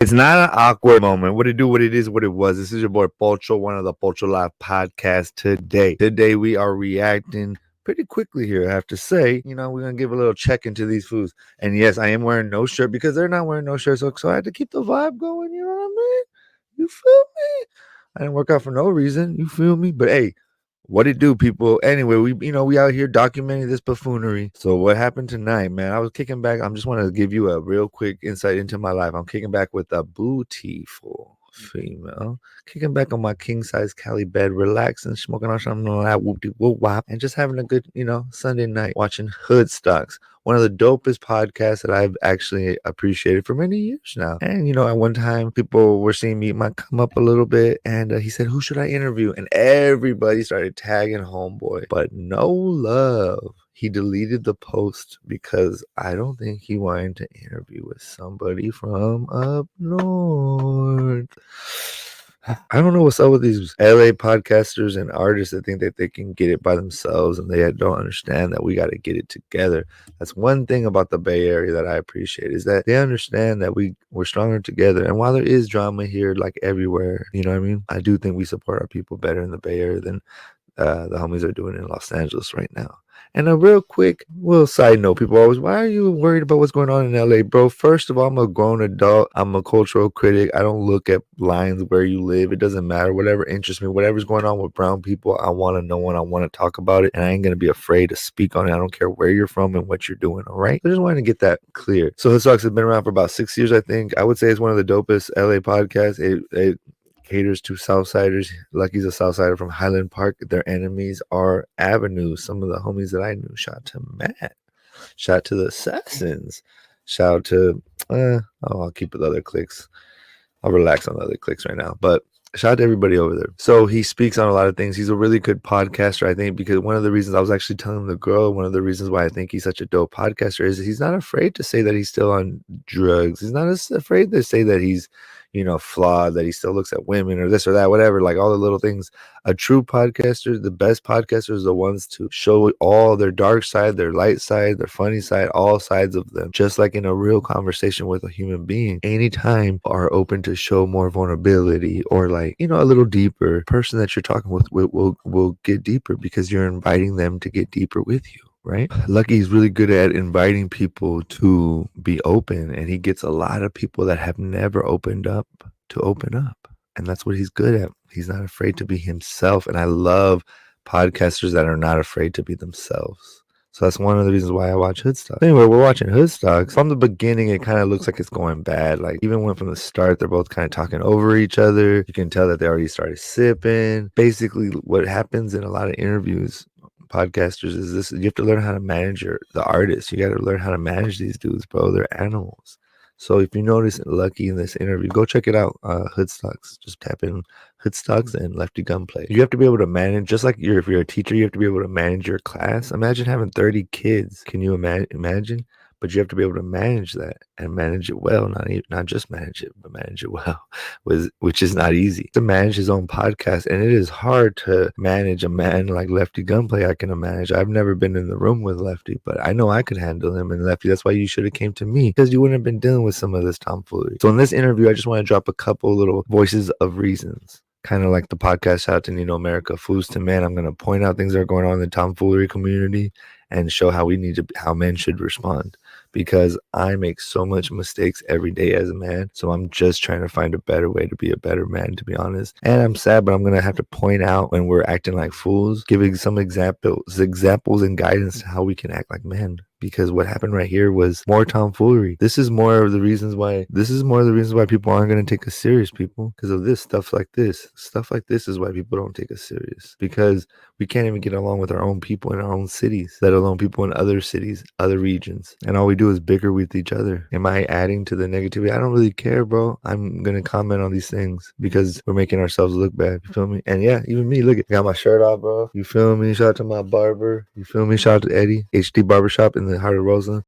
It's not an awkward moment. What it do, what it is, what it was. This is your boy Pocho1 of the Pocho Live Podcast today. Today we are reacting pretty quickly here, I have to say. We're going to give a little check into these foods. And yes, I am wearing no shirt because they're not wearing no shirt. So I had to keep the vibe going, you know what I mean? You feel me? I didn't work out for no reason, you feel me? But hey, what it do, people? Anyway, we out here documenting this buffoonery. So what happened tonight, man? I was kicking back. I just want to give you a real quick insight into my life. I'm kicking back with a beautiful female, kicking back on my king size Cali bed, relaxing, smoking on something like that, whoop de whoop wop, and just having a good, Sunday night watching Hoodstocks, one of the dopest podcasts that I've actually appreciated for many years now. And at one time, people were seeing me might come up a little bit, and he said, "Who should I interview?" And everybody started tagging homeboy, but no love. He deleted the post because I don't think he wanted to interview with somebody from up north. I don't know what's up with these LA podcasters and artists that think that they can get it by themselves, and they don't understand that we got to get it together. That's one thing about the Bay Area that I appreciate, is that they understand that we're stronger together. And while there is drama here, like everywhere, you know what I mean? I do think we support our people better in the Bay Area than the homies are doing in Los Angeles right now. And a real quick little side note, people always, why are you worried about what's going on in LA, bro? First of all, I'm a grown adult. I'm a cultural critic. I don't look at lines where you live. It doesn't matter. Whatever interests me, whatever's going on with brown people, I want to know and I want to talk about it. And I ain't going to be afraid to speak on it. I don't care where you're from and what you're doing, all right? I just wanted to get that clear. So Hoodstocks has been around for about 6 years, I think. I would say it's one of the dopest LA podcasts. It caters to Southsiders. Lucky's a Southsider from Highland Park. Their enemies are Avenue. Some of the homies that I knew. Shout out to Matt. Shout out to the Assassins. Shout out to I'll keep with other clicks. I'll relax on the other clicks right now. But shout out to everybody over there. So he speaks on a lot of things. He's a really good podcaster, I think, because one of the reasons I was actually telling the girl, one of the reasons why I think he's such a dope podcaster is he's not afraid to say that he's still on drugs. He's not afraid to say that he's, flawed, that he still looks at women or this or that, whatever, like all the little things. A true podcaster, the best podcasters are the ones to show all their dark side, their light side, their funny side, all sides of them, just like in a real conversation with a human being. Anytime are open to show more vulnerability or like, a little deeper. Person that you're talking with will get deeper because you're inviting them to get deeper with you. Right? Lucky is really good at inviting people to be open, and he gets a lot of people that have never opened up to open up. And that's what he's good at. He's not afraid to be himself. And I love podcasters that are not afraid to be themselves. So that's one of the reasons why I watch Hoodstocks. Anyway, we're watching Hoodstocks. From the beginning, it kind of looks like it's going bad. Like, even when from the start, they're both kind of talking over each other. You can tell that they already started sipping. Basically, what happens in a lot of interviews, podcasters, is this: you have to learn how to manage the artists. You got to learn how to manage these dudes, bro. They're animals. So if you notice Lucky in this interview, go check it out. Hoodstocks. Just tap in Hoodstocks and Lefty Gunplay. You have to be able to manage, just like if you're a teacher, you have to be able to manage your class. Imagine having 30 kids. Can you imagine? But you have to be able to manage that and manage it well. Not just manage it, but manage it well, which is not easy. To manage his own podcast, and it is hard to manage a man like Lefty Gunplay. I can imagine. I've never been in the room with Lefty, but I know I could handle him. And Lefty, that's why you should have came to me, because you wouldn't have been dealing with some of this tomfoolery. So in this interview, I just want to drop a couple little voices of reasons. Kind of like the podcast Shout Out to Nino America, Fools to Men. I'm going to point out things that are going on in the tomfoolery community and show how men should respond, because I make so much mistakes every day as a man. So I'm just trying to find a better way to be a better man, to be honest. And I'm sad, but I'm going to have to point out when we're acting like fools, giving some examples and guidance to how we can act like men. Because what happened right here was more tomfoolery. This is more of the reasons why people aren't going to take us serious, people. Because of this stuff like this. Stuff like this is why people don't take us serious. Because we can't even get along with our own people in our own cities, let alone people in other cities, other regions. And all we do is bicker with each other. Am I adding to the negativity? I don't really care, bro. I'm going to comment on these things because we're making ourselves look bad. You feel me? And yeah, even me, look, I got my shirt off, bro. You feel me? Shout out to my barber. You feel me? Shout out to Eddie, HD Barbershop in the heart of Roseland.